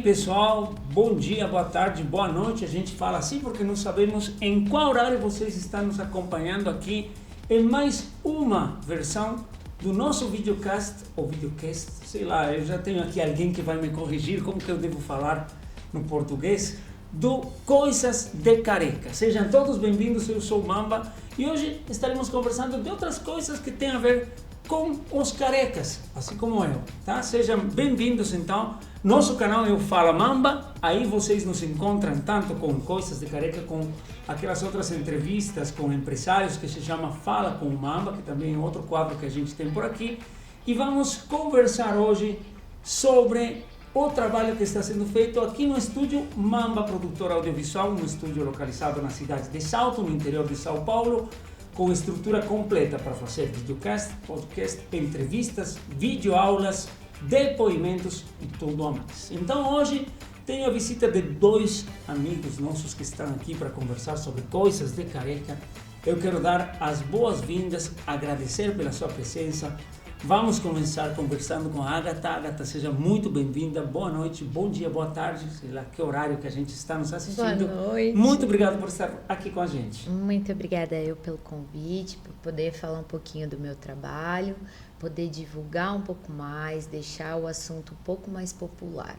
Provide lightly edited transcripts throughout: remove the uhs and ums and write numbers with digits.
pessoal, bom dia, boa tarde, boa noite. A gente fala assim porque não sabemos em qual horário vocês estão nos acompanhando aqui em mais uma versão do nosso videocast, ou videocast, sei lá, eu já tenho aqui alguém que vai me corrigir como que eu devo falar no português, do Coisas de Careca. Sejam todos bem-vindos, eu sou o Mamba e hoje estaremos conversando de outras coisas que têm a ver com os carecas, assim como eu, tá? Sejam bem-vindos então. Nosso canal é o Fala Mamba, aí vocês nos encontram tanto com Coisas de Careca, com aquelas outras entrevistas com empresários que se chama Fala com o Mamba, que também é outro quadro que a gente tem por aqui. E vamos conversar hoje sobre o trabalho que está sendo feito aqui no estúdio Mamba Produtora Audiovisual, um estúdio localizado na cidade de Salto, no interior de São Paulo, com estrutura completa para fazer videocast, podcast, entrevistas, videoaulas, depoimentos e tudo a mais. Então hoje tenho a visita de dois amigos nossos que estão aqui para conversar sobre Coisas de Careca. Eu quero dar as boas-vindas, agradecer pela sua presença. Vamos começar conversando com a Agatha. Agatha, seja muito bem-vinda. Boa noite, bom dia, boa tarde, sei lá que horário que a gente está nos assistindo. Boa noite. Muito obrigado por estar aqui com a gente. Muito obrigada eu pelo convite, por poder falar um pouquinho do meu trabalho, poder divulgar um pouco mais, deixar o assunto um pouco mais popular.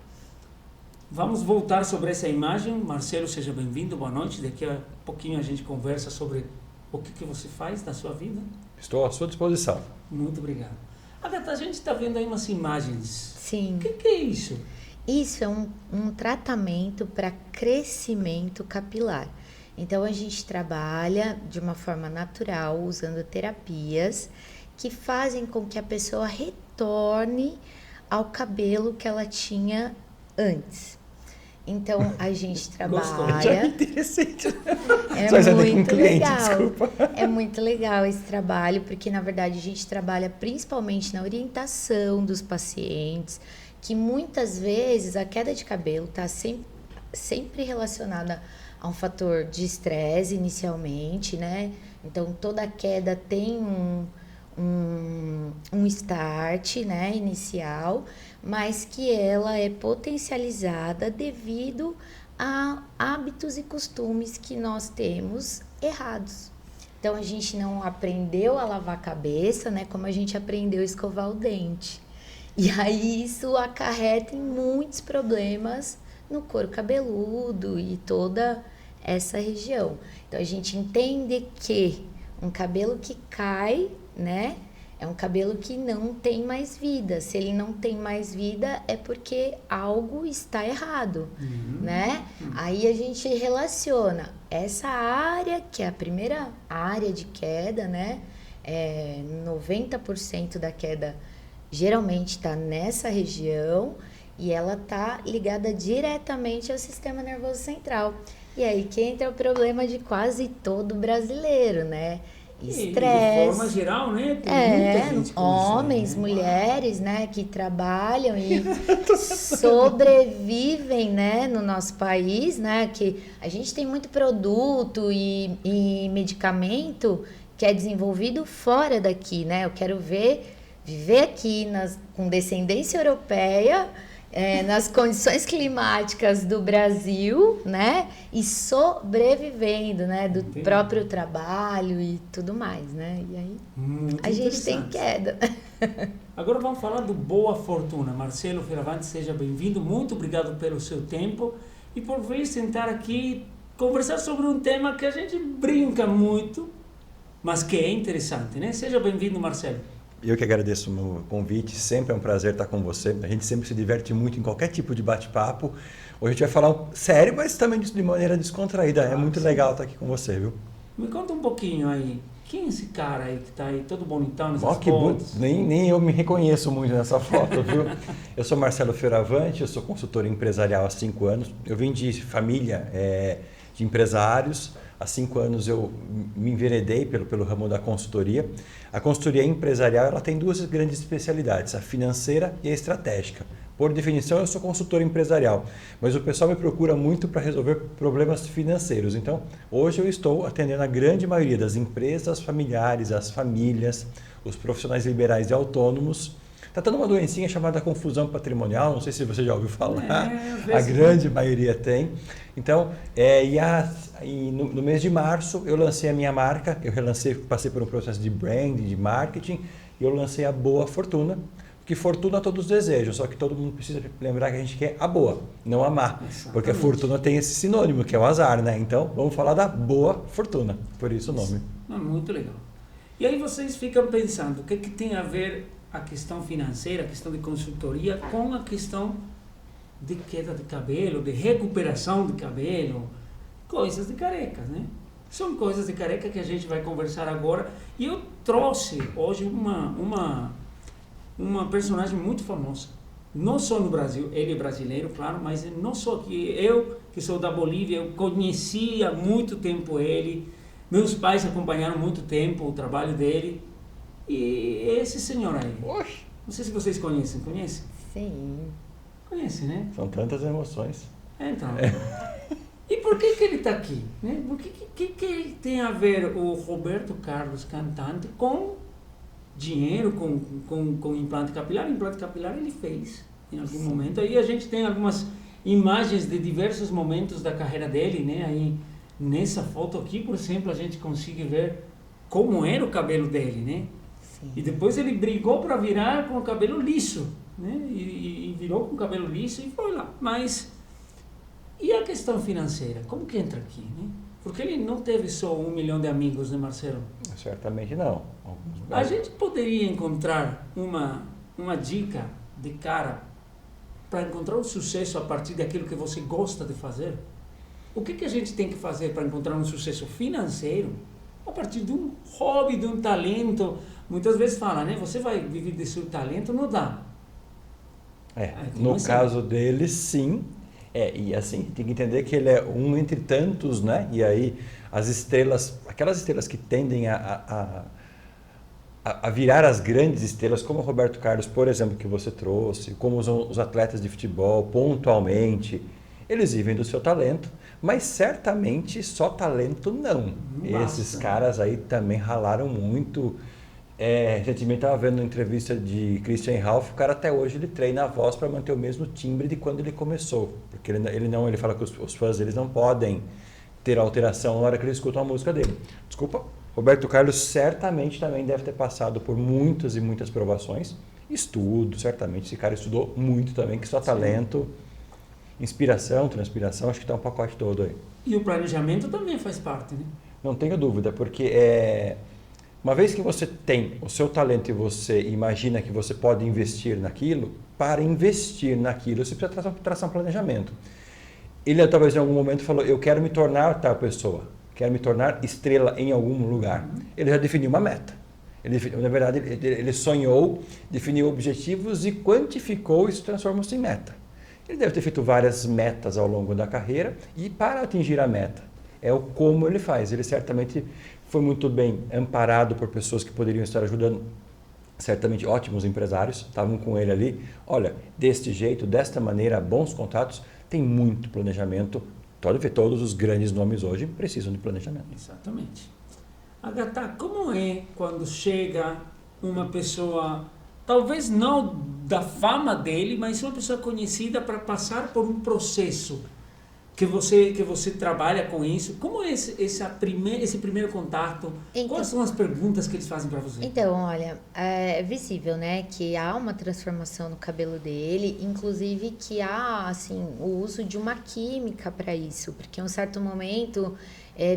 Vamos voltar sobre essa imagem. Marcelo, seja bem-vindo, boa noite. Daqui a pouquinho a gente conversa sobre o que você faz na sua vida. Estou à sua disposição. Muito obrigado. Agatha, a gente está vendo aí umas imagens. Sim. O que é isso? Isso é um tratamento para crescimento capilar. Então, a gente trabalha de uma forma natural, usando terapias que fazem com que a pessoa retorne ao cabelo que ela tinha antes. Então, a gente trabalha... Já é interessante. É muito legal. Desculpa. É muito legal esse trabalho, porque, na verdade, a gente trabalha principalmente na orientação dos pacientes, que muitas vezes a queda de cabelo está sempre relacionada a um fator de estresse inicialmente, né? Então, toda queda tem um start, né, inicial, mas que ela é potencializada devido a hábitos e costumes que nós temos errados. Então, a gente não aprendeu a lavar a cabeça, né, como a gente aprendeu a escovar o dente. E aí isso acarreta em muitos problemas no couro cabeludo e toda essa região. Então, a gente entende que um cabelo que cai, né, é um cabelo que não tem mais vida. Se ele não tem mais vida, é porque algo está errado, né? Aí a gente relaciona essa área, que é a primeira área de queda, né? 90% da queda geralmente está nessa região e ela está ligada diretamente ao sistema nervoso central. E aí que entra o problema de quase todo brasileiro, né? Estresse. De forma geral, né? Tem muita gente com homens, isso, né? mulheres, né, que trabalham e sobrevivem, né, no nosso país, né, que a gente tem muito produto e medicamento que é desenvolvido fora daqui, né? Eu quero viver aqui com descendência europeia, nas condições climáticas do Brasil, né? E sobrevivendo, né? Do Entendi. próprio trabalho e tudo mais, né? E aí Muito a gente tem interessante. queda. Agora vamos falar do Boa Fortuna. Marcelo Fioravanti, seja bem-vindo. Muito obrigado pelo seu tempo e por vir sentar aqui conversar sobre um tema que a gente brinca muito, mas que é interessante, né? Seja bem-vindo, Marcelo. Eu que agradeço o convite, sempre é um prazer estar com você. A gente sempre se diverte muito em qualquer tipo de bate-papo. Hoje a gente vai falar sério, mas também de maneira descontraída. É muito legal estar aqui com você, viu? Me conta um pouquinho aí, quem é esse cara aí que tá aí todo bonitão nessas Ó, que fotos? nem eu me reconheço muito nessa foto, viu? Eu sou Marcelo Fioravanti, eu sou consultor empresarial há 5 anos. Eu vim de família de empresários. Há 5 anos eu me enveredei pelo ramo da consultoria. A consultoria empresarial ela tem 2 grandes especialidades, a financeira e a estratégica. Por definição, eu sou consultor empresarial, mas o pessoal me procura muito para resolver problemas financeiros. Então, hoje eu estou atendendo a grande maioria das empresas familiares, as famílias, os profissionais liberais e autônomos Está tendo uma doencinha chamada confusão patrimonial, não sei se você já ouviu falar, É, a grande maioria tem. Então, no mês de março eu lancei a minha marca, eu relancei, passei por um processo de branding, de marketing, e eu lancei a Boa Fortuna, porque fortuna todos desejam, só que todo mundo precisa lembrar que a gente quer a boa, não a má, Exatamente. porque a fortuna tem esse sinônimo, que é o azar, né? Então, vamos falar da Boa Fortuna, por isso o nome. Muito legal. E aí vocês ficam pensando, o que tem a ver a questão financeira, a questão de consultoria, com a questão de queda de cabelo, de recuperação de cabelo, coisas de carecas, né? São coisas de careca que a gente vai conversar agora. E eu trouxe hoje uma personagem muito famosa. Não só no Brasil, ele é brasileiro, claro, mas não só aqui. Eu, que sou da Bolívia, eu conhecia há muito tempo ele. Meus pais acompanharam muito tempo o trabalho dele. E esse senhor aí. Oxe. Não sei se vocês conhecem. Conhecem? Sim. Conhecem, né? São tantas emoções. Então. E por que ele está aqui? Né? Por que tem a ver o Roberto Carlos, cantante, com dinheiro, com implante capilar? Implante capilar ele fez em algum momento. Aí a gente tem algumas imagens de diversos momentos da carreira dele, né? Aí nessa foto aqui, por exemplo, a gente consegue ver como era o cabelo dele, né? Sim. E depois ele brigou para virar com o cabelo liso, né? E virou com o cabelo liso e foi lá. Mas e a questão financeira? Como que entra aqui, né? Porque ele não teve só 1 milhão de amigos, né, Marcelo? Certamente não. A gente poderia encontrar uma dica de cara para encontrar o sucesso a partir daquilo que você gosta de fazer? O que a gente tem que fazer para encontrar um sucesso financeiro a partir de um hobby, de um talento? Muitas vezes fala, né? Você vai viver de seu talento, não dá. No caso dele, sim. E assim, tem que entender que ele é um entre tantos, né? E aí as estrelas, aquelas estrelas que tendem a virar as grandes estrelas, como o Roberto Carlos, por exemplo, que você trouxe, como os atletas de futebol, pontualmente, eles vivem do seu talento, mas certamente só talento não. Esses caras aí também ralaram muito. Recentemente estava vendo uma entrevista de Christian Ralph, o cara até hoje ele treina a voz para manter o mesmo timbre de quando ele começou, porque ele fala que os fãs deles não podem ter alteração na hora que eles escutam a música dele. Desculpa, Roberto Carlos certamente também deve ter passado por muitas e muitas provações, estudo, certamente, esse cara estudou muito também, que só talento, inspiração, transpiração, acho que está um pacote todo aí. E o planejamento também faz parte, né? Não tenho dúvida, porque uma vez que você tem o seu talento e você imagina que você pode investir naquilo, para investir naquilo você precisa traçar um planejamento. Ele talvez em algum momento falou, eu quero me tornar tal pessoa, quero me tornar estrela em algum lugar. Ele já definiu uma meta. Na verdade, ele sonhou, definiu objetivos e quantificou e isso transformou-se em meta. Ele deve ter feito várias metas ao longo da carreira e para atingir a meta, é o como ele faz. Ele certamente foi muito bem amparado por pessoas que poderiam estar ajudando, certamente ótimos empresários, estavam com ele ali. Olha, deste jeito, desta maneira, bons contatos, tem muito planejamento. Pode ver, todos os grandes nomes hoje precisam de planejamento. Exatamente. Agatha, como é quando chega uma pessoa, talvez não da fama dele, mas uma pessoa conhecida para passar por um processo que você trabalha com isso? Como é esse primeiro contato? Então, quais são as perguntas que eles fazem para você? Então, olha, é visível, né, que há uma transformação no cabelo dele, inclusive que há, assim, o uso de uma química para isso, porque em um certo momento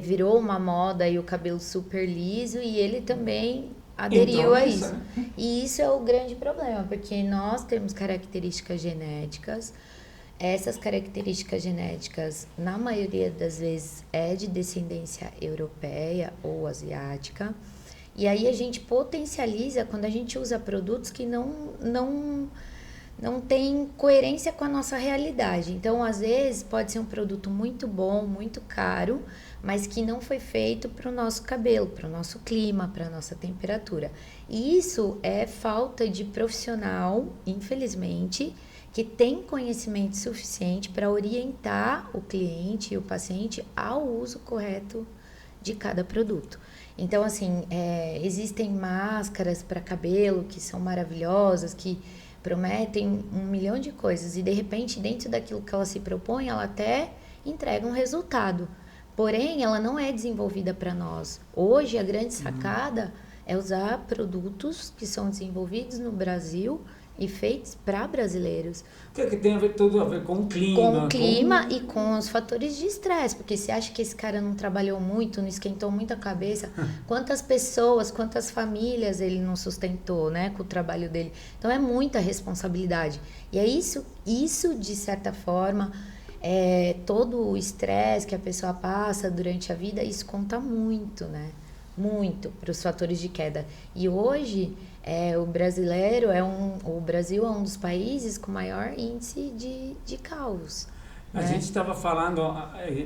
virou uma moda e o cabelo super liso e ele também aderiu a isso. E isso é o grande problema, porque nós temos características genéticas. Essas características genéticas, na maioria das vezes, é de descendência europeia ou asiática. E aí a gente potencializa quando a gente usa produtos que não tem coerência com a nossa realidade. Então, às vezes, pode ser um produto muito bom, muito caro, mas que não foi feito para o nosso cabelo, para o nosso clima, para a nossa temperatura. E isso é falta de profissional, infelizmente, que tem conhecimento suficiente para orientar o cliente e o paciente ao uso correto de cada produto. Então, assim, existem máscaras para cabelo que são maravilhosas, que prometem 1 milhão de coisas e, de repente, dentro daquilo que ela se propõe, ela até entrega um resultado. Porém, ela não é desenvolvida para nós. Hoje, a grande sacada é usar produtos que são desenvolvidos no Brasil e feitos para brasileiros. Que tem tudo a ver com o clima. Com o clima e com os fatores de estresse. Porque você acha que esse cara não trabalhou muito, não esquentou muito a cabeça? Quantas pessoas, quantas famílias ele não sustentou, né, com o trabalho dele? Então, é muita responsabilidade. E é isso de certa forma, todo o estresse que a pessoa passa durante a vida, isso conta muito, né? Muito para os fatores de queda. E hoje, o Brasil é um dos países com maior índice de caos. A gente estava falando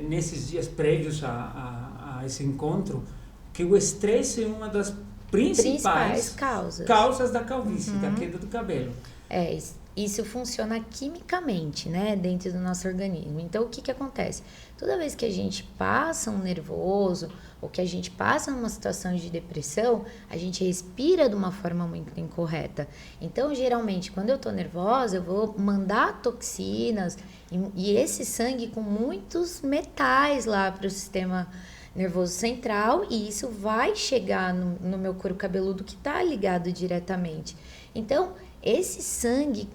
nesses dias prévios a esse encontro que o estresse é uma das principais causas da calvície, da queda do cabelo. Isso funciona quimicamente, né, dentro do nosso organismo. Então, o que acontece? Toda vez que a gente passa um nervoso ou que a gente passa numa situação de depressão, a gente respira de uma forma muito incorreta. Então, geralmente, quando eu tô nervosa, eu vou mandar toxinas e esse sangue com muitos metais lá para o sistema nervoso central, e isso vai chegar no meu couro cabeludo que tá ligado diretamente. Então, esse sangue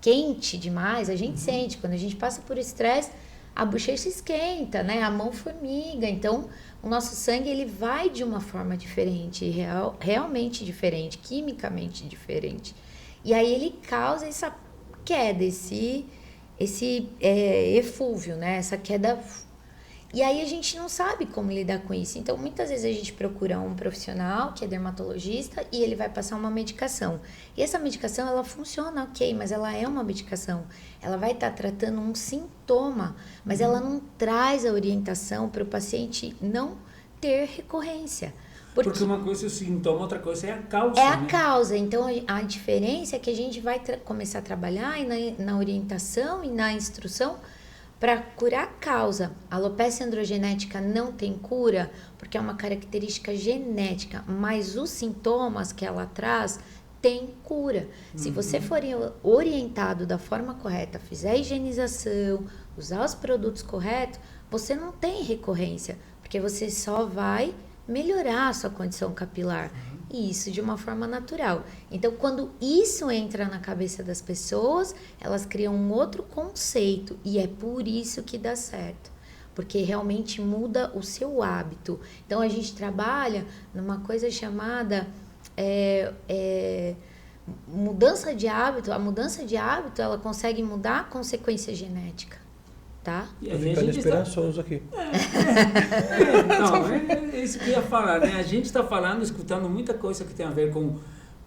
quente demais, a gente sente. Quando a gente passa por estresse, a bochecha esquenta, né? A mão formiga. Então, o nosso sangue ele vai de uma forma diferente, realmente diferente, quimicamente diferente. E aí ele causa essa queda, esse eflúvio, né? Essa queda. E aí a gente não sabe como lidar com isso. Então, muitas vezes a gente procura um profissional que é dermatologista e ele vai passar uma medicação. E essa medicação, ela funciona ok, mas ela é uma medicação. Ela vai estar tratando um sintoma, mas ela não traz a orientação para o paciente não ter recorrência. Porque uma coisa é o sintoma, outra coisa é a causa. É a causa. Então, a diferença é que a gente vai começar a trabalhar na orientação e na instrução para curar a causa. A alopecia androgenética não tem cura porque é uma característica genética, mas os sintomas que ela traz têm cura. Se você for orientado da forma correta, fizer a higienização, usar os produtos corretos, você não tem recorrência, porque você só vai melhorar a sua condição capilar. E isso de uma forma natural. Então, quando isso entra na cabeça das pessoas, elas criam um outro conceito. E é por isso que dá certo. Porque realmente muda o seu hábito. Então, a gente trabalha numa coisa chamada mudança de hábito. A mudança de hábito, ela consegue mudar a consequência genética. Tá? E a gente esperançoso aqui. É isso que eu ia falar, né? A gente está falando, escutando muita coisa que tem a ver com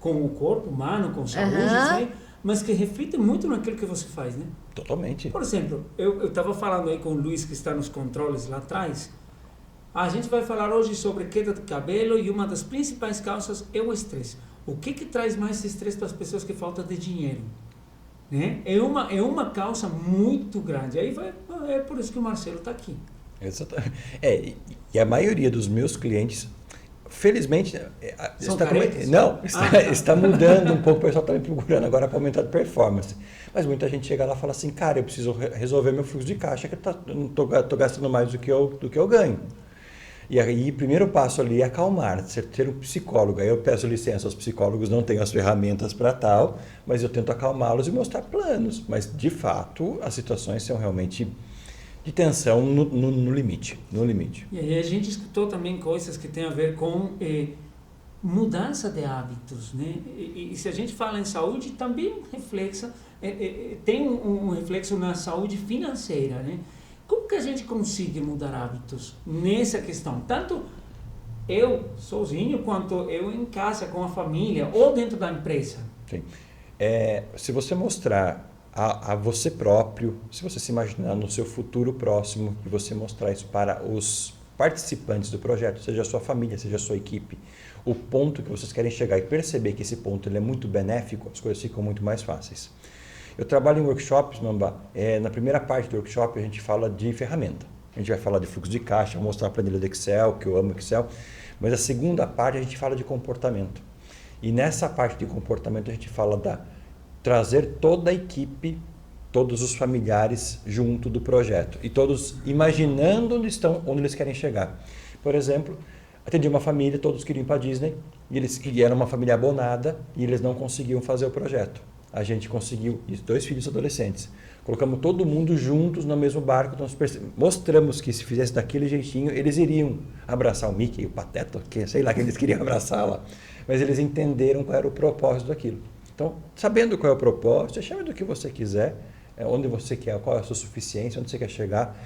o corpo humano, com saúde, né? Mas que reflete muito naquilo que você faz, né? Totalmente. Por exemplo, eu estava falando aí com o Luiz, que está nos controles lá atrás. A gente vai falar hoje sobre queda de cabelo e uma das principais causas é o estresse. O que traz mais estresse para as pessoas? Que falta de dinheiro. Né? É uma causa muito grande. Aí é por isso que o Marcelo está aqui. Exatamente. E a maioria dos meus clientes, felizmente, está mudando um pouco. O pessoal está me procurando agora para aumentar a performance. Mas muita gente chega lá e fala assim, cara, eu preciso resolver meu fluxo de caixa, que eu não estou gastando mais do que eu ganho. E aí, o primeiro passo ali é acalmar, ser um psicólogo. Aí eu peço licença aos psicólogos, não tenho as ferramentas para tal, mas eu tento acalmá-los e mostrar planos. Mas, de fato, as situações são realmente de tensão no limite. E aí a gente escutou também coisas que têm a ver com mudança de hábitos, né? E se a gente fala em saúde, também tem um reflexo na saúde financeira, né? Como que a gente consegue mudar hábitos nessa questão? Tanto eu sozinho, quanto eu em casa, com a família, ou dentro da empresa. Sim. Se você mostrar a você próprio, se você se imaginar no seu futuro próximo, e você mostrar isso para os participantes do projeto, seja a sua família, seja a sua equipe, o ponto que vocês querem chegar e perceber que esse ponto ele é muito benéfico, as coisas ficam muito mais fáceis. Eu trabalho em workshops, Mamba. Na primeira parte do workshop a gente fala de ferramenta. A gente vai falar de fluxo de caixa, vou mostrar a planilha do Excel, que eu amo Excel. Mas a segunda parte a gente fala de comportamento. E nessa parte de comportamento a gente fala da trazer toda a equipe, todos os familiares junto do projeto. E todos imaginando onde estão, onde eles querem chegar. Por exemplo, atendi uma família, todos queriam ir para a Disney, e era uma família abonada, e eles não conseguiam fazer o projeto. A gente conseguiu, 2 filhos adolescentes. Colocamos todo mundo juntos no mesmo barco, então mostramos que se fizesse daquele jeitinho, eles iriam abraçar o Mickey, o Pateta, que sei lá que eles queriam abraçar lá. Mas eles entenderam qual era o propósito daquilo. Então, sabendo qual é o propósito, chame do que você quiser, onde você quer, qual é a sua suficiência, onde você quer chegar,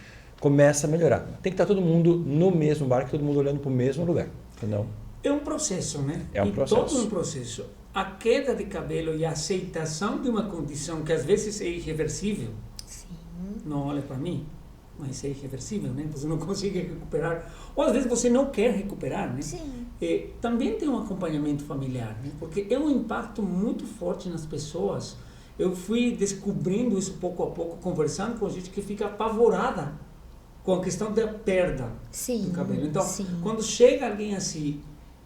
começa a melhorar. Tem que estar todo mundo no mesmo barco, todo mundo olhando para o mesmo lugar. Senão... É um processo, né? É um processo. Todo um processo. A queda de cabelo e a aceitação de uma condição que às vezes é irreversível. Sim. Não olha para mim, mas é irreversível, né? Você não consegue recuperar. Ou às vezes você não quer recuperar, né? Sim. Também tem um acompanhamento familiar, né? Porque é um impacto muito forte nas pessoas. Eu fui descobrindo isso pouco a pouco, conversando com gente que fica apavorada com a questão da perda do cabelo. Então, quando chega alguém assim,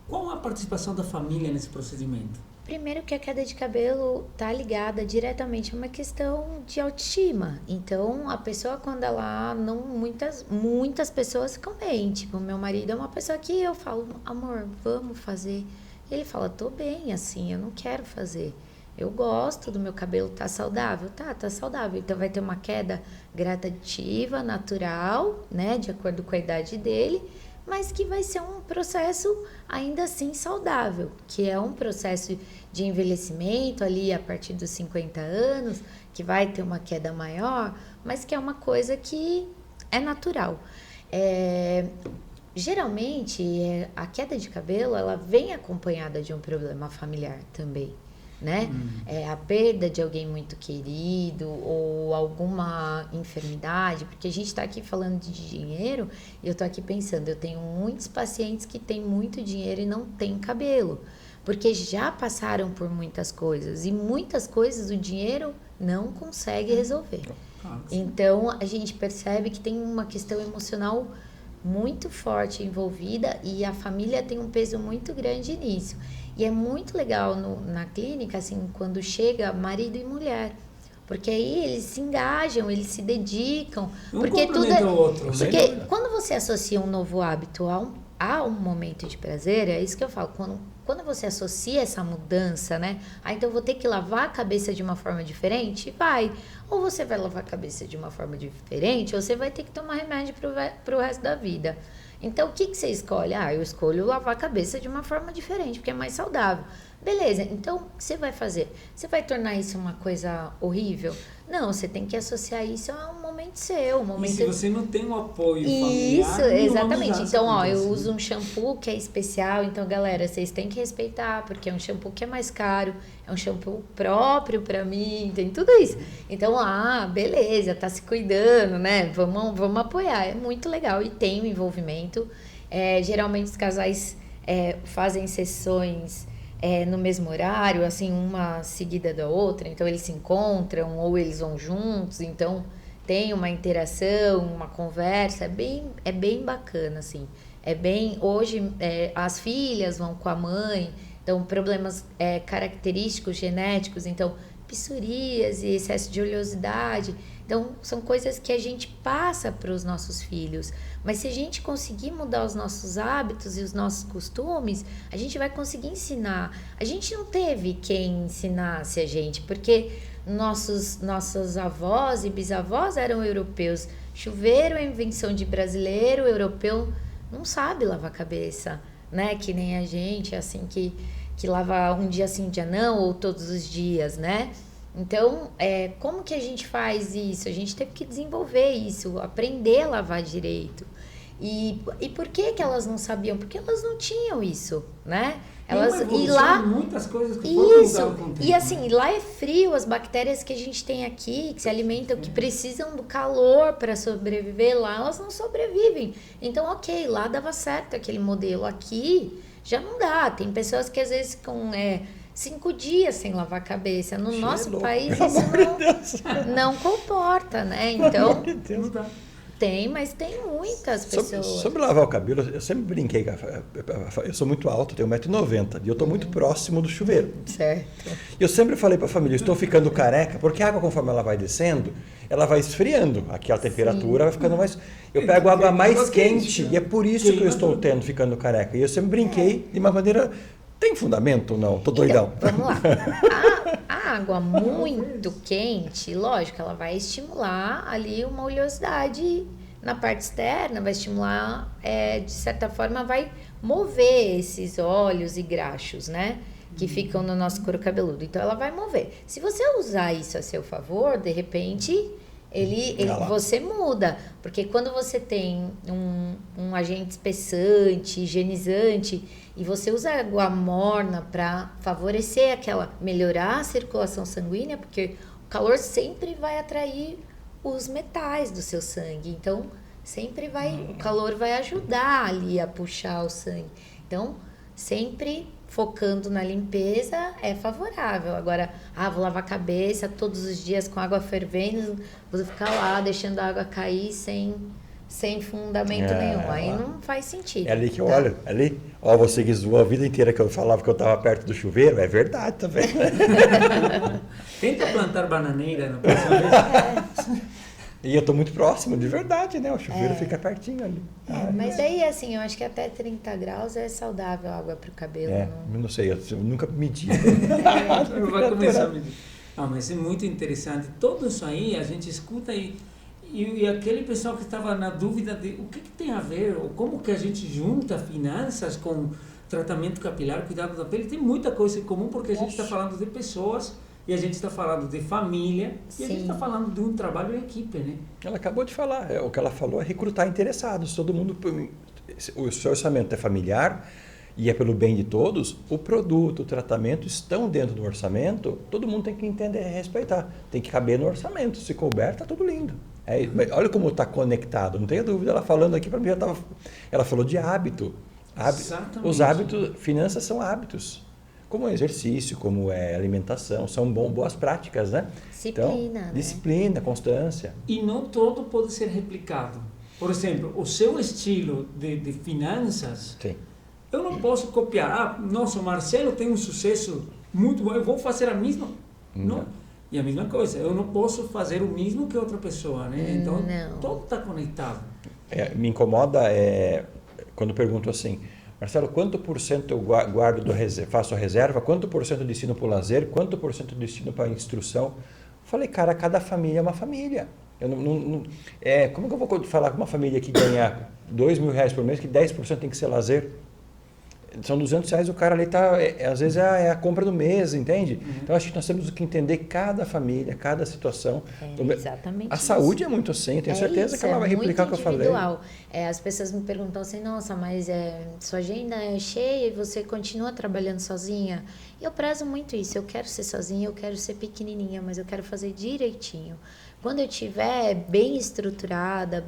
qual a participação da família nesse procedimento? Primeiro que a queda de cabelo está ligada diretamente a uma questão de autoestima. Então, a pessoa quando ela não... Muitas pessoas ficam bem. Tipo, meu marido é uma pessoa que eu falo, amor, vamos fazer. Ele fala, tô bem assim, eu não quero fazer. Eu gosto do meu cabelo, tá saudável? Tá saudável. Então, vai ter uma queda gradativa, natural, né? De acordo com a idade dele, mas que vai ser um processo ainda assim saudável, que é um processo de envelhecimento ali a partir dos 50 anos, que vai ter uma queda maior, mas que é uma coisa que é natural. Geralmente, a queda de cabelo, ela vem acompanhada de um problema familiar também, né? A perda de alguém muito querido ou alguma enfermidade, porque a gente está aqui falando de dinheiro e eu estou aqui pensando, eu tenho muitos pacientes que têm muito dinheiro e não têm cabelo, porque já passaram por muitas coisas e muitas coisas o dinheiro não consegue resolver. Então a gente percebe que tem uma questão emocional muito forte envolvida e a família tem um peso muito grande nisso. E é muito legal na clínica, assim, quando chega marido e mulher. Porque aí eles se engajam, eles se dedicam. Porque tudo é... Porque quando você associa um novo hábito a um momento de prazer, é isso que eu falo. Quando você associa essa mudança, né? Então eu vou ter que lavar a cabeça de uma forma diferente? Vai. Ou você vai lavar a cabeça de uma forma diferente, ou você vai ter que tomar remédio pro resto da vida. Então, o que você escolhe? Eu escolho lavar a cabeça de uma forma diferente, porque é mais saudável. Beleza, então, o que você vai fazer? Você vai tornar isso uma coisa horrível? Não, você tem que associar isso a um momento seu. E se você não tem um apoio familiar... Isso, exatamente. Então, eu uso um shampoo que é especial. Então, galera, vocês têm que respeitar, porque é um shampoo que é mais caro. É um shampoo próprio pra mim, tem tudo isso. Então, beleza, tá se cuidando, né? Vamos apoiar. É muito legal e tem um envolvimento. Geralmente, os casais fazem sessões... no mesmo horário, assim, uma seguida da outra, então eles se encontram ou eles vão juntos, então tem uma interação, uma conversa, é bem bacana, assim, hoje as filhas vão com a mãe, então problemas característicos, genéticos, então psoríase, excesso de oleosidade, então são coisas que a gente passa para os nossos filhos, mas se a gente conseguir mudar os nossos hábitos e os nossos costumes, a gente vai conseguir ensinar. A gente não teve quem ensinasse a gente, porque nossos avós e bisavós eram europeus. Chuveiro é invenção de brasileiro, europeu não sabe lavar a cabeça, né? Que nem a gente, assim, que lava um dia sim, um dia não, ou todos os dias, né? Então, como que a gente faz isso? A gente teve que desenvolver isso, aprender a lavar direito. E por que elas não sabiam? Porque elas não tinham isso, né? E lá muitas coisas que foram mudando com o tempo. E assim, lá é frio, as bactérias que a gente tem aqui, que se alimentam, que precisam do calor para sobreviver, lá elas não sobrevivem. Então, ok, lá dava certo aquele modelo. Aqui já não dá. Tem pessoas que às vezes com 5 dias sem lavar a cabeça. No nosso país isso não comporta, né? Então, Tem, mas tem muitas pessoas. Sobre lavar o cabelo, eu sempre brinquei, eu sou muito alto, tenho 1,90 m e eu estou muito próximo do chuveiro. Certo. Eu sempre falei para a família, estou ficando careca, porque a água, conforme ela vai descendo, ela vai esfriando, aquela temperatura vai ficando mais... Eu pego água mais quente e é por isso que eu estou ficando careca. E eu sempre brinquei de uma maneira... Tem fundamento ou não? Tô doidão. Então, vamos lá. A água muito quente, lógico, ela vai estimular ali uma oleosidade na parte externa, vai estimular, de certa forma, vai mover esses óleos e graxos, né? Que ficam no nosso couro cabeludo. Então, ela vai mover. Se você usar isso a seu favor, de repente... você muda, porque quando você tem um agente espessante, higienizante, e você usa água morna para favorecer melhorar a circulação sanguínea, porque o calor sempre vai atrair os metais do seu sangue, então sempre o calor vai ajudar ali a puxar o sangue. Então, sempre focando na limpeza é favorável. Agora, vou lavar a cabeça todos os dias com água fervendo, vou ficar lá deixando a água cair sem fundamento nenhum. Aí não faz sentido. É ali que eu olho, é ali. Você que zoou a vida inteira que eu falava que eu estava perto do chuveiro, é verdade também. Tenta plantar bananeira na próxima vez. E eu estou muito próximo, de verdade, né? O chuveiro fica pertinho ali. Mas aí, assim, eu acho que até 30 graus é saudável a água para o cabelo. Não sei, eu nunca medi. Não vai começar a medir. Mas é muito interessante. Tudo isso aí a gente escuta e aquele pessoal que estava na dúvida de o que tem a ver, ou como que a gente junta finanças com tratamento capilar, cuidado da pele, tem muita coisa em comum, porque a gente está falando de pessoas... E a gente está falando de família, e a gente está falando de um trabalho em equipe, né? Ela acabou de falar, o que ela falou é recrutar interessados, todo mundo, o seu orçamento é familiar e é pelo bem de todos, o produto, o tratamento estão dentro do orçamento, todo mundo tem que entender e respeitar, tem que caber no orçamento, se couber, está tudo lindo. Olha como está conectado, não tenha dúvida, ela falando aqui para mim, ela falou de hábito, os hábitos, finanças são hábitos. Como é exercício, como é alimentação, são boas práticas, né? Disciplina, né? Disciplina, constância. E não todo pode ser replicado. Por exemplo, o seu estilo de finanças, Sim. Eu não posso copiar. Nossa, o Marcelo tem um sucesso muito bom, eu vou fazer a mesma. Não. E a mesma coisa, eu não posso fazer o mesmo que outra pessoa, né? Então, tudo está conectado. Me incomoda quando pergunto assim... Marcelo, quanto por cento eu guardo faço a reserva? Quanto por cento eu destino para o lazer? Quanto por cento eu destino para a instrução? Falei, cara, cada família é uma família. Como que eu vou falar com uma família que ganha R$2.000 por mês, que 10% tem que ser lazer? São R$200, o cara ali às vezes é a compra do mês, entende? Então acho que nós temos que entender cada família, cada situação. Exatamente. A saúde é muito assim, tenho certeza que ela vai replicar o que eu falei. As pessoas me perguntam assim, nossa, mas sua agenda é cheia e você continua trabalhando sozinha? Eu prezo muito isso, eu quero ser sozinha, eu quero ser pequenininha, mas eu quero fazer direitinho. Quando eu estiver bem estruturada,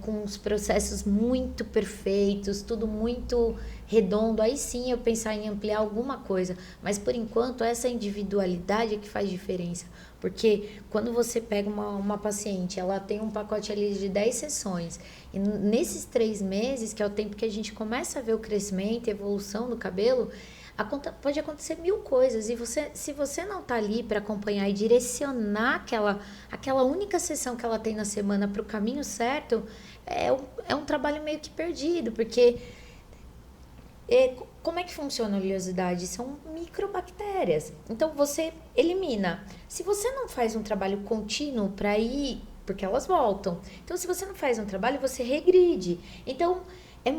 com os processos muito perfeitos, tudo muito redondo, aí sim eu pensar em ampliar alguma coisa. Mas, por enquanto, essa individualidade é que faz diferença. Porque quando você pega uma paciente, ela tem um pacote ali de 10 sessões, e nesses 3 meses, que é o tempo que a gente começa a ver o crescimento e evolução do cabelo, pode acontecer 1000 coisas, e se você não está ali para acompanhar e direcionar aquela única sessão que ela tem na semana para o caminho certo, é um trabalho meio que perdido, porque como é que funciona a oleosidade? São microbactérias, então você elimina. Se você não faz um trabalho contínuo para ir, porque elas voltam, então se você não faz um trabalho, você regride. Então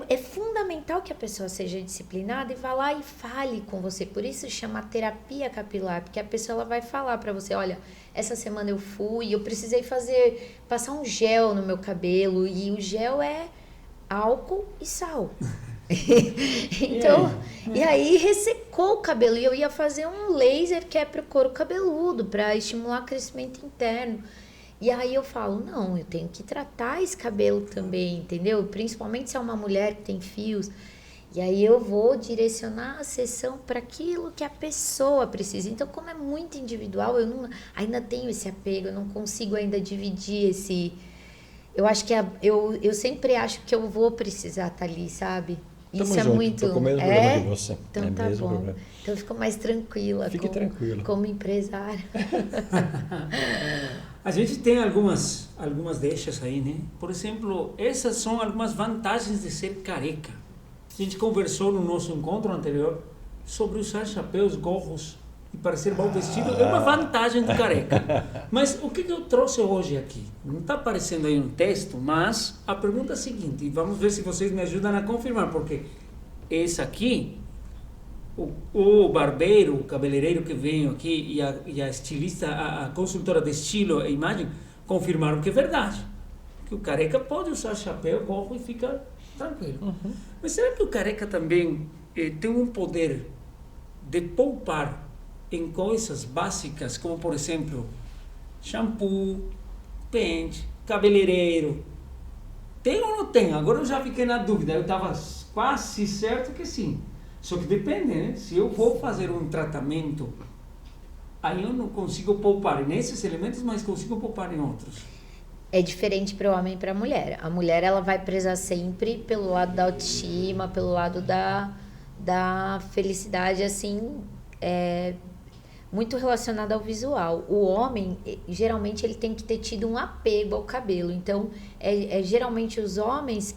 é fundamental que a pessoa seja disciplinada e vá lá e fale com você. Por isso chama terapia capilar, porque a pessoa ela vai falar para você, olha, essa semana eu precisei passar um gel no meu cabelo, e o gel é álcool e sal. Então, e aí ressecou o cabelo, e eu ia fazer um laser que é para o couro cabeludo, para estimular o crescimento interno. E aí eu falo, não, eu tenho que tratar esse cabelo também, entendeu? Principalmente se é uma mulher que tem fios. E aí eu vou direcionar a sessão para aquilo que a pessoa precisa. Então, como é muito individual, eu ainda tenho esse apego, eu não consigo ainda dividir Eu acho que eu sempre acho que eu vou precisar estar ali, sabe? Tamo Isso é junto, muito. tô com o mesmo problema que você. Então É tá mesmo bom. problema. Então eu fico mais tranquila. Fique tranquila. Como empresária. A gente tem algumas deixas aí, né? Por exemplo, essas são algumas vantagens de ser careca. A gente conversou no nosso encontro anterior sobre usar chapéus, gorros e parecer mal vestido. É uma vantagem do careca. Mas o que eu trouxe hoje aqui? Não está aparecendo aí um texto, mas a pergunta é a seguinte, e vamos ver se vocês me ajudam a confirmar, porque esse aqui, o barbeiro, o cabeleireiro que veio aqui e a estilista, a consultora de estilo e imagem, confirmaram que é verdade. Que o careca pode usar chapéu, gorro e fica tranquilo. Mas será que o careca também tem um poder de poupar em coisas básicas, como por exemplo, shampoo, pente, cabeleireiro? Tem ou não tem? Agora eu já fiquei na dúvida, eu estava quase certo que sim. Só que depende, né? Se eu vou fazer um tratamento, aí eu não consigo poupar nesses elementos, mas consigo poupar em outros. É diferente para o homem e para a mulher. A mulher, ela vai prezar sempre pelo lado da autoestima, pelo lado da felicidade, assim, muito relacionada ao visual. O homem, geralmente, ele tem que ter tido um apego ao cabelo. Então, geralmente os homens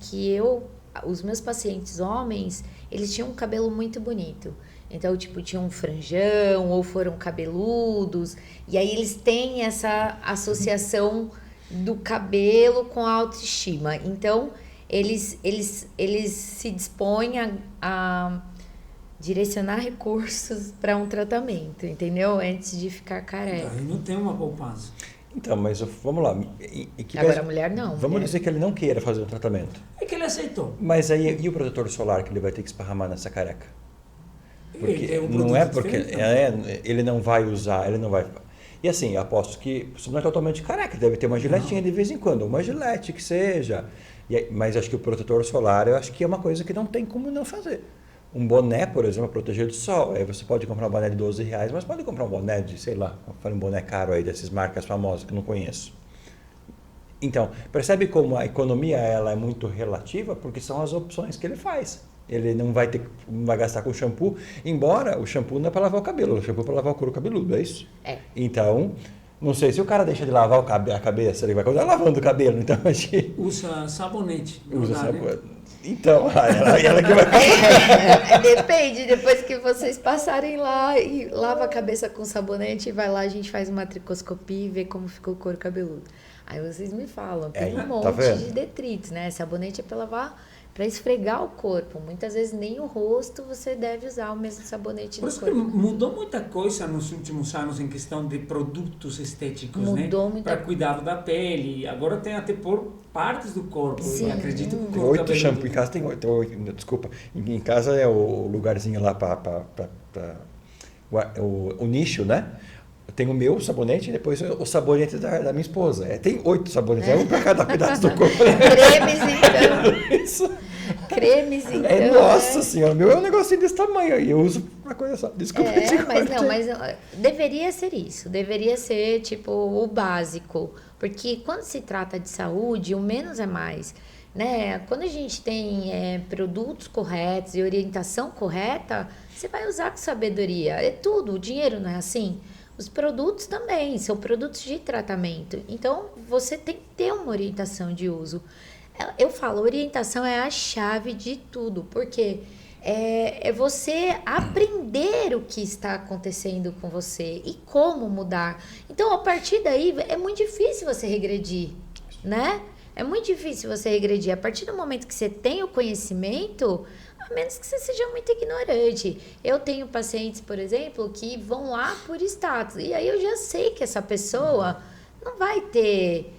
os meus pacientes homens, eles tinham um cabelo muito bonito. Então, tipo, tinham um franjão ou foram cabeludos. E aí eles têm essa associação do cabelo com a autoestima. Então, eles se dispõem a direcionar recursos para um tratamento, entendeu? Antes de ficar careca. Aí não tem uma poupança. Então, mas vamos lá. Agora a mulher não. Vamos dizer que ele não queira fazer o tratamento. É que ele aceitou. Mas aí, e o protetor solar que ele vai ter que esparramar nessa careca? Porque um não é porque diferente, ele não vai usar, ele não vai... E assim, eu aposto que você não é totalmente careca, deve ter uma giletinha de vez em quando, uma gilete que seja. Mas acho que o protetor solar, eu acho que é uma coisa que não tem como não fazer. Um boné, por exemplo, proteger do sol. Aí você pode comprar um boné de R$12, mas pode comprar um boné de, sei lá, um boné caro aí dessas marcas famosas que eu não conheço. Então, percebe como a economia ela é muito relativa, porque são as opções que ele faz. Ele não vai gastar com shampoo, embora o shampoo não é para lavar o cabelo, o shampoo é para lavar o couro cabeludo, é isso? É. Então, não sei se o cara deixa de lavar a cabeça, ele vai continuar lavando o cabelo, então acho que... Usa sabonete. Usa sabonete. sabonete. Então, ela que vai... Depende, depois que vocês passarem lá e lava a cabeça com sabonete, vai lá, a gente faz uma tricoscopia e vê como ficou o couro cabeludo. Aí vocês me falam, tem um monte de detritos, né? Sabonete é para lavar, para esfregar o corpo. Muitas vezes nem o rosto você deve usar o mesmo sabonete Por do isso corpo. que mudou muita coisa nos últimos anos em questão de produtos estéticos, Mudou né? muita Para cuidado da pele. Agora tem até por partes do corpo. Sim. Eu acredito que Tem 8 shampoos. Em casa tem 8. Desculpa. Em casa é o lugarzinho lá para o nicho, né? Eu tenho o meu sabonete e depois o sabonete da minha esposa. Tem 8 sabonetes, um para cada pedaço do corpo. Cremes, então. Isso. Cremes, então. Nossa senhora, o meu é um negocinho desse tamanho aí. Eu uso uma coisa só. Desculpa te cortar. Mas deveria ser isso. Deveria ser, tipo, o básico. Porque quando se trata de saúde, o menos é mais. Né? Quando a gente tem produtos corretos e orientação correta, você vai usar com sabedoria. É tudo. O dinheiro não é assim? Os produtos também são produtos de tratamento. Então, você tem que ter uma orientação de uso. Eu falo, orientação é a chave de tudo, porque é você aprender o que está acontecendo com você e como mudar. Então, a partir daí, é muito difícil você regredir, né? É muito difícil você regredir. A partir do momento que você tem o conhecimento, a menos que você seja muito ignorante. Eu tenho pacientes, por exemplo, que vão lá por status. E aí eu já sei que essa pessoa não vai ter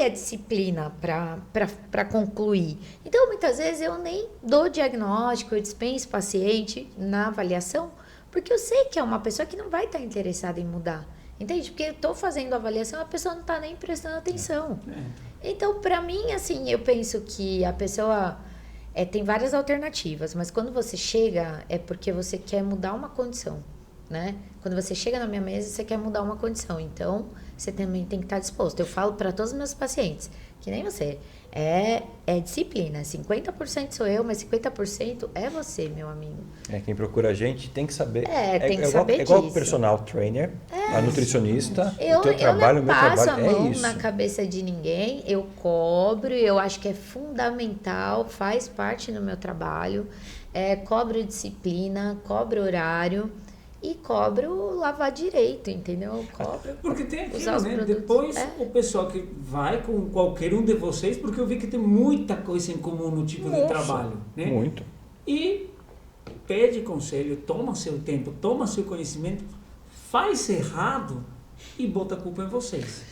a disciplina para concluir. Então, muitas vezes, eu nem dou diagnóstico, eu dispenso o paciente na avaliação, porque eu sei que é uma pessoa que não vai estar interessada em mudar. Entende? Porque eu estou fazendo a avaliação, a pessoa não está nem prestando atenção. Então, para mim, assim, eu penso que a pessoa tem várias alternativas, mas quando você chega, é porque você quer mudar uma condição. né? Quando você chega na minha mesa, você quer mudar uma condição. Então, você também tem que estar disposto. Eu falo para todos os meus pacientes, que nem você, é disciplina. 50% sou eu, mas 50% é você, meu amigo. Quem procura a gente tem que saber. Tem que saber igual disso. Personal trainer, a nutricionista, Eu o teu trabalho, o não meu passo trabalho, a mão é isso. na cabeça de ninguém, eu cobro, eu acho que é fundamental, faz parte do meu trabalho. Cobro disciplina, cobro horário e cobro lavar direito, entendeu? Cobro. Porque tem aquilo, usar os né? produtos. Depois o pessoal que vai com qualquer um de vocês, porque eu vi que tem muita coisa em comum no tipo de Nossa, trabalho, né? Muito. E pede conselho, toma seu tempo, toma seu conhecimento, faz errado e bota a culpa em vocês.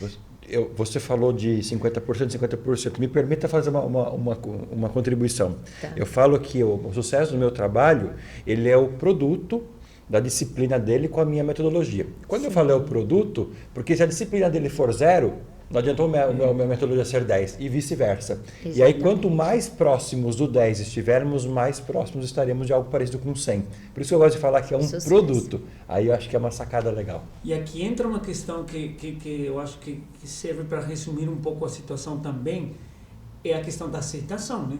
Você falou de 50%, 50%. Me permita fazer uma contribuição. Tá. Eu falo que o sucesso do meu trabalho, ele é o produto da disciplina dele com a minha metodologia. Quando eu falo é o produto, porque se a disciplina dele for 0, não adiantou a minha metodologia ser 10 e vice-versa. E aí, quanto mais próximos do 10 estivermos, mais próximos estaremos de algo parecido com 100. Por isso eu gosto de falar que é um produto. Aí eu acho que é uma sacada legal. E aqui entra uma questão que eu acho que serve para resumir um pouco a situação também, é a questão da aceitação, né?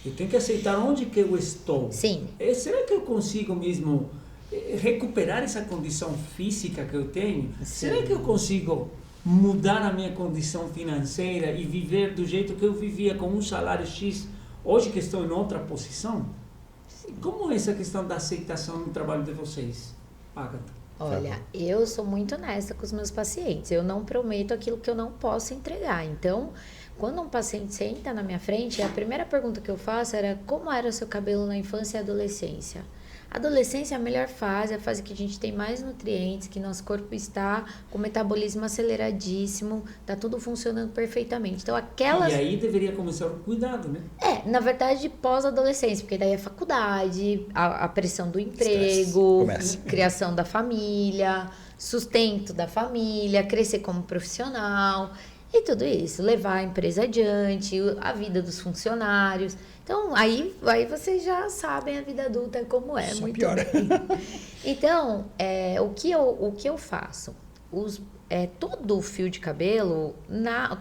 Eu tenho que aceitar onde que eu estou. Sim. Será que eu consigo mesmo recuperar essa condição física que eu tenho? Sim. Será que eu consigo mudar a minha condição financeira e viver do jeito que eu vivia com um salário X, hoje que estou em outra posição? Como é essa questão da aceitação no trabalho de vocês, Agatha? Olha, eu sou muito honesta com os meus pacientes. Eu não prometo aquilo que eu não posso entregar. Então, quando um paciente senta na minha frente, a primeira pergunta que eu faço era: como era o seu cabelo na infância e adolescência? A adolescência é a melhor fase, a fase que a gente tem mais nutrientes, que nosso corpo está com o metabolismo aceleradíssimo, tá tudo funcionando perfeitamente. Então, aquelas... E aí deveria começar o cuidado, né? Na verdade, pós-adolescência, porque daí a faculdade, a pressão do emprego, criação da família, sustento da família, crescer como profissional e tudo isso, levar a empresa adiante, a vida dos funcionários. Então, aí vocês já sabem a vida adulta como é, só muito piora. bem. Então, o que eu faço? Todo o fio de cabelo,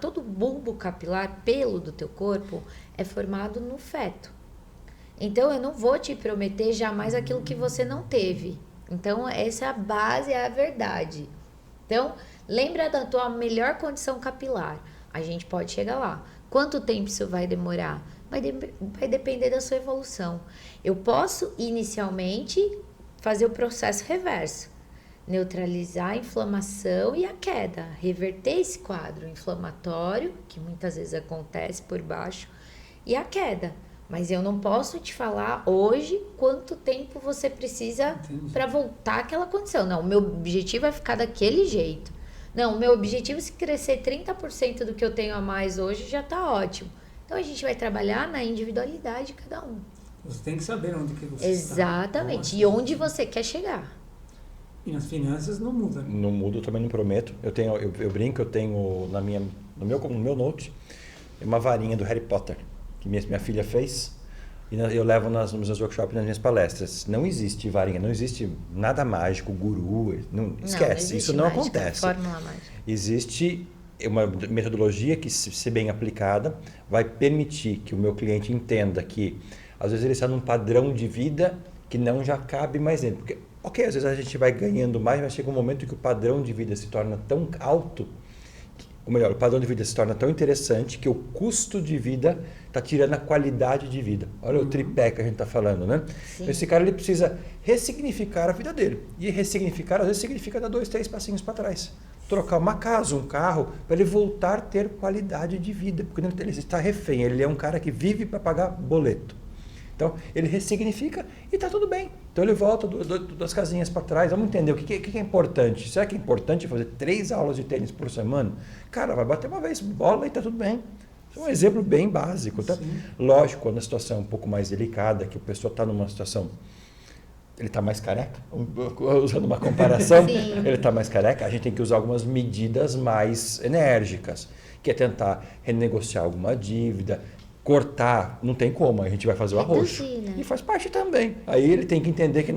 todo o bulbo capilar, pelo do teu corpo, é formado no feto. Então, eu não vou te prometer jamais aquilo que você não teve. Então, essa é a base, é a verdade. Então, lembra da tua melhor condição capilar. A gente pode chegar lá. Quanto tempo isso vai demorar? Vai depender da sua evolução. Eu posso, inicialmente, fazer o processo reverso. Neutralizar a inflamação e a queda. Reverter esse quadro inflamatório, que muitas vezes acontece por baixo, e a queda. Mas eu não posso te falar hoje quanto tempo você precisa para voltar àquela condição. Não, o meu objetivo é ficar daquele jeito. Não, o meu objetivo é se crescer 30% do que eu tenho a mais hoje, já está ótimo. Então, a gente vai trabalhar na individualidade de cada um. Você tem que saber onde que você Exatamente. está. E onde você quer chegar. E nas finanças não muda. Né? Não muda, eu também não prometo. Eu brinco, eu tenho no meu note uma varinha do Harry Potter, que minha filha fez. E eu levo nos meus workshops, nas minhas palestras. Não existe varinha, não existe nada mágico, guru. Esquece, isso não acontece. Fórmula mágica. Existe uma metodologia que, se bem aplicada, vai permitir que o meu cliente entenda que, às vezes, ele está num padrão de vida que não já cabe mais dentro. Porque, às vezes a gente vai ganhando mais, mas chega um momento que o padrão de vida se torna tão alto, ou melhor, o padrão de vida se torna tão interessante que o custo de vida está tirando a qualidade de vida. Olha o tripé que a gente está falando, né? Então, esse cara ele precisa ressignificar a vida dele. E ressignificar, às vezes, significa dar 2, 3 passinhos para trás. Trocar uma casa, um carro, para ele voltar a ter qualidade de vida. Porque ele está refém, ele é um cara que vive para pagar boleto. Então, ele ressignifica e está tudo bem. Então, ele volta 2 casinhas para trás. Vamos entender o que é importante. Será que é importante fazer 3 aulas de tênis por semana? Cara, vai bater uma vez bola e está tudo bem. Isso é um exemplo bem básico. Tá? Lógico, quando a situação é um pouco mais delicada, que o pessoal está numa situação... Ele está mais careca, usando uma comparação, ele está mais careca, a gente tem que usar algumas medidas mais enérgicas, que é tentar renegociar alguma dívida, cortar, não tem como, a gente vai fazer o arroxo. Né? E faz parte também. Aí ele tem que entender que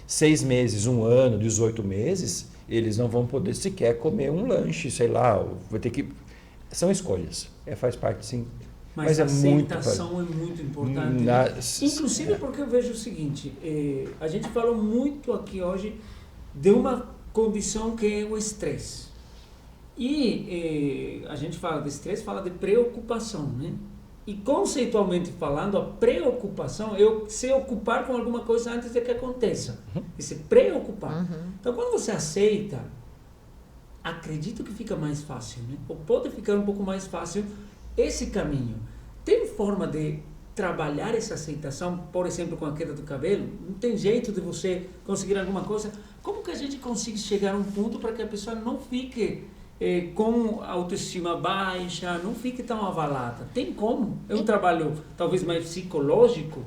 6 meses, 1 ano, 18 meses, eles não vão poder sequer comer um lanche, sei lá, vai ter que... São escolhas, faz parte sim. Mas a aceitação é muito importante. Inclusive porque eu vejo o seguinte, a gente falou muito aqui hoje de uma condição que é o estresse. E a gente fala de estresse, fala de preocupação, né? E conceitualmente falando, a preocupação é eu se ocupar com alguma coisa antes de que aconteça. E se preocupar. Então, quando você aceita, acredito que fica mais fácil, né? Ou pode ficar um pouco mais fácil esse caminho. Tem forma de trabalhar essa aceitação, por exemplo, com a queda do cabelo? Não tem jeito de você conseguir alguma coisa? Como que a gente consegue chegar a um ponto para que a pessoa não fique com autoestima baixa, não fique tão abalada? Tem como? É um trabalho talvez mais psicológico?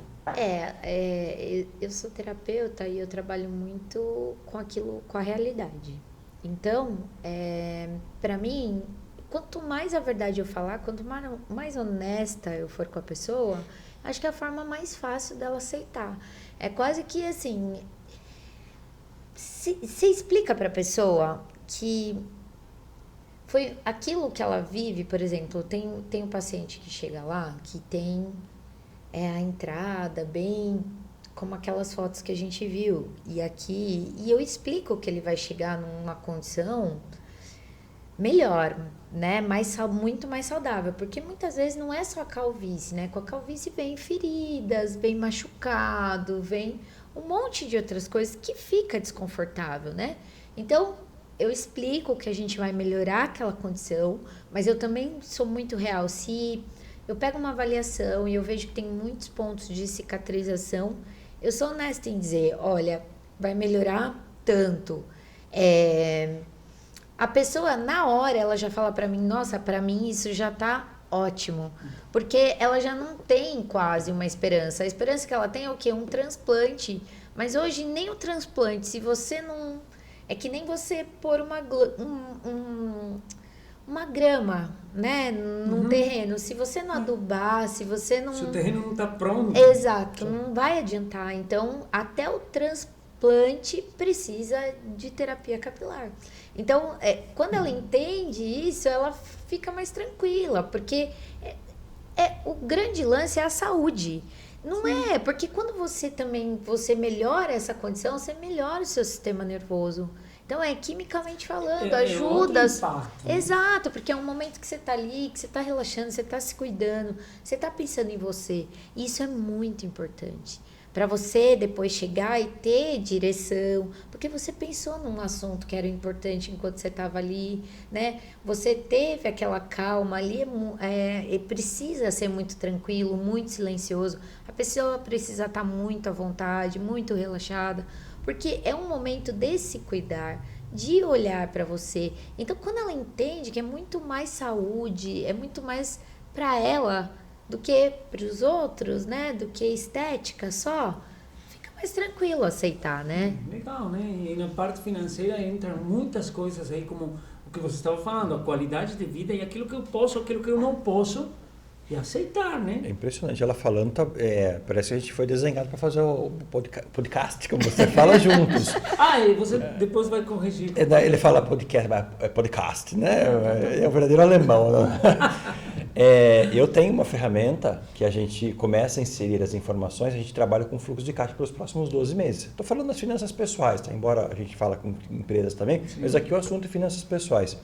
Eu sou terapeuta e eu trabalho muito com a realidade. Então, para mim, quanto mais a verdade eu falar, quanto mais honesta eu for com a pessoa, acho que é a forma mais fácil dela aceitar. É quase que assim, você explica para a pessoa que foi aquilo que ela vive. Por exemplo, tem um paciente que chega lá que tem a entrada bem como aquelas fotos que a gente viu, e eu explico que ele vai chegar numa condição melhor, né? Muito mais saudável, porque muitas vezes não é só a calvície, né? Com a calvície vem feridas, vem machucado, vem um monte de outras coisas que fica desconfortável, né? Então, eu explico que a gente vai melhorar aquela condição, mas eu também sou muito real. Se eu pego uma avaliação e eu vejo que tem muitos pontos de cicatrização, eu sou honesta em dizer, olha, vai melhorar tanto. A pessoa, na hora, ela já fala pra mim, nossa, pra mim isso já tá ótimo. Porque ela já não tem quase uma esperança. A esperança que ela tem é o quê? Um transplante. Mas hoje nem o transplante, se você não... É que nem você pôr uma grama, né, num terreno. Se você não adubar, se você não... Se o terreno não está pronto. Exato, não vai adiantar. Então, até o transplante precisa de terapia capilar. Então, quando ela entende isso, ela fica mais tranquila, porque o grande lance é a saúde. Não é, porque quando você melhora essa condição, você melhora o seu sistema nervoso. Então, quimicamente falando, ajuda. Exato, porque é um momento que você está ali, que você está relaxando, você está se cuidando, você está pensando em você. Isso é muito importante. Para você depois chegar e ter direção, porque você pensou num assunto que era importante enquanto você estava ali, né? Você teve aquela calma ali, precisa ser muito tranquilo, muito silencioso. A pessoa precisa estar muito à vontade, muito relaxada, porque é um momento de se cuidar, de olhar para você. Então, quando ela entende que é muito mais saúde, é muito mais para ela do que para os outros, né? Do que estética só, fica mais tranquilo aceitar, né? Legal, né? E na parte financeira entram muitas coisas aí, como o que você estava falando, a qualidade de vida e aquilo que eu posso, aquilo que eu não posso, e aceitar, né? É impressionante. Ela falando, parece que a gente foi desenhado para fazer o podcast, como você fala, juntos. E você depois vai corrigir. Ele fala podcast, né? É o verdadeiro alemão, né? Eu tenho uma ferramenta que a gente começa a inserir as informações, a gente trabalha com fluxo de caixa pelos próximos 12 meses. Estou falando das finanças pessoais, tá? Embora a gente fale com empresas também, sim, mas aqui o assunto é finanças pessoais.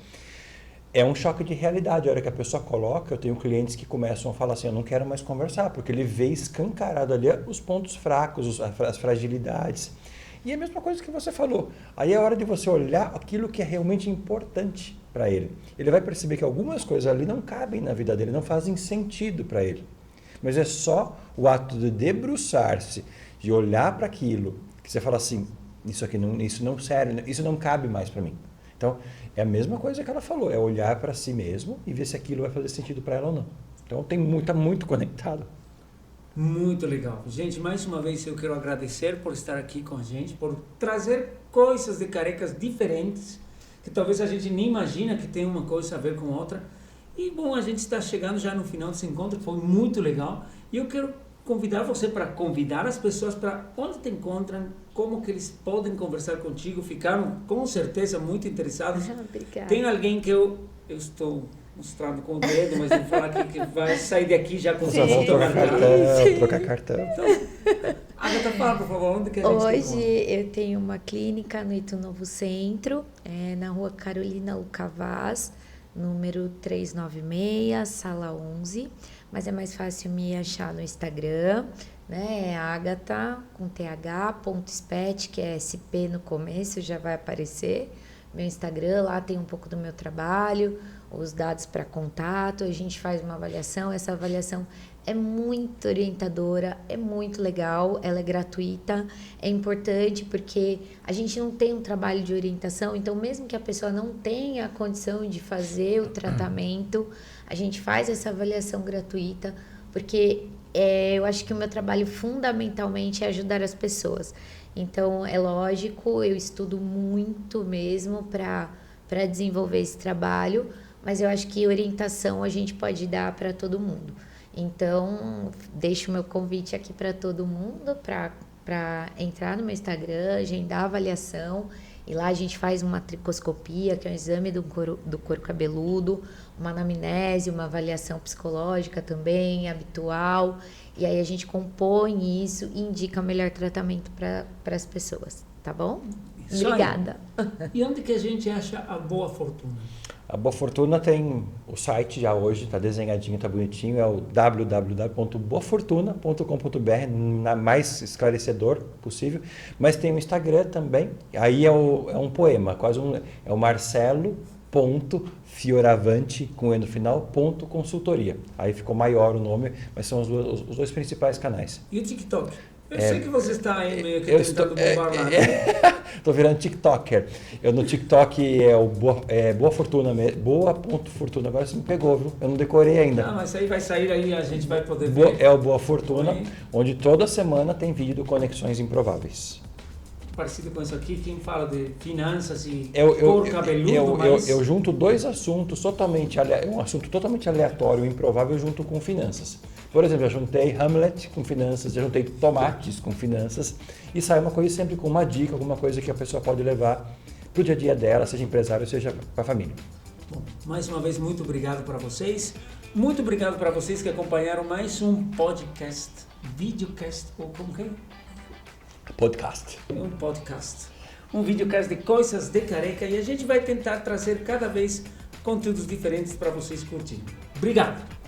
É um choque de realidade. A hora que a pessoa coloca, eu tenho clientes que começam a falar assim, eu não quero mais conversar, porque ele vê escancarado ali os pontos fracos, as fragilidades. E é a mesma coisa que você falou. Aí é hora de você olhar aquilo que é realmente importante para ele. Ele vai perceber que algumas coisas ali não cabem na vida dele, não fazem sentido para ele. Mas é só o ato de debruçar-se, de olhar para aquilo, que você fala assim, isso não serve, isso não cabe mais para mim. Então, é a mesma coisa que ela falou, é olhar para si mesmo e ver se aquilo vai fazer sentido para ela ou não. Então, está muito conectado. Muito legal. Gente, mais uma vez eu quero agradecer por estar aqui com a gente, por trazer coisas de carecas diferentes, que talvez a gente nem imagina que tem uma coisa a ver com outra. E, bom, a gente está chegando já no final desse encontro, foi muito legal. E eu quero convidar você para convidar as pessoas para onde te encontram, como que eles podem conversar contigo, ficaram com certeza muito interessados. Obrigada. Tem alguém que eu estou mostrando com o dedo, mas vou falar que vai sair daqui já com o Só vamos trocar cartão. Então, Agatha, fala, por favor, onde que a gente Hoje eu tenho uma clínica no Itu Novo Centro, na rua Carolina Lucavaz, número 396, sala 11. Mas é mais fácil me achar no Instagram, né? É Agatha, com th.spet, que é SP no começo, já vai aparecer. Meu Instagram, lá tem um pouco do meu trabalho, os dados para contato, a gente faz uma avaliação. Essa avaliação é muito orientadora, é muito legal, ela é gratuita, é importante porque a gente não tem um trabalho de orientação, então mesmo que a pessoa não tenha a condição de fazer o tratamento, a gente faz essa avaliação gratuita, porque eu acho que o meu trabalho fundamentalmente é ajudar as pessoas. Então, é lógico, eu estudo muito mesmo para desenvolver esse trabalho, mas eu acho que orientação a gente pode dar para todo mundo. Então, deixo o meu convite aqui para todo mundo para entrar no meu Instagram, agendar a avaliação. E lá a gente faz uma tricoscopia, que é um exame do couro cabeludo, uma anamnese, uma avaliação psicológica também, habitual. E aí a gente compõe isso e indica o melhor tratamento para as pessoas, tá bom? Isso Obrigada. Aí. E onde que a gente acha a Boa Fortuna? A Boa Fortuna tem o site já hoje, está desenhadinho, está bonitinho, é o www.boafortuna.com.br, mais esclarecedor possível, mas tem o Instagram também, aí é um poema, é o Marcelo.Fioravante, com E no final, .consultoria. Aí ficou maior o nome, mas são os dois principais canais. E o TikTok? Eu sei que você está aí meio que tentando bombar lá, né? Estou virando TikToker. Eu no TikTok é o Boa Fortuna mesmo. Boa.fortuna. Agora você me pegou, viu? Eu não decorei ainda. Ah, mas aí vai sair aí, a gente vai poder ver. É o Boa Fortuna, onde toda semana tem vídeo do Conexões Improváveis. Parecido com isso aqui, quem fala de finanças e couro cabeludo, mas... eu junto dois assuntos totalmente... Um assunto totalmente aleatório e improvável junto com finanças. Por exemplo, eu juntei Hamlet com finanças, eu juntei tomates com finanças e sai uma coisa sempre com uma dica, alguma coisa que a pessoa pode levar para o dia a dia dela, seja empresário, seja para a família. Bom, mais uma vez, muito obrigado para vocês. Muito obrigado para vocês que acompanharam mais um podcast, videocast, ou como que é? Podcast. Um podcast. Um videocast de coisas de careca e a gente vai tentar trazer cada vez conteúdos diferentes para vocês curtirem. Obrigado!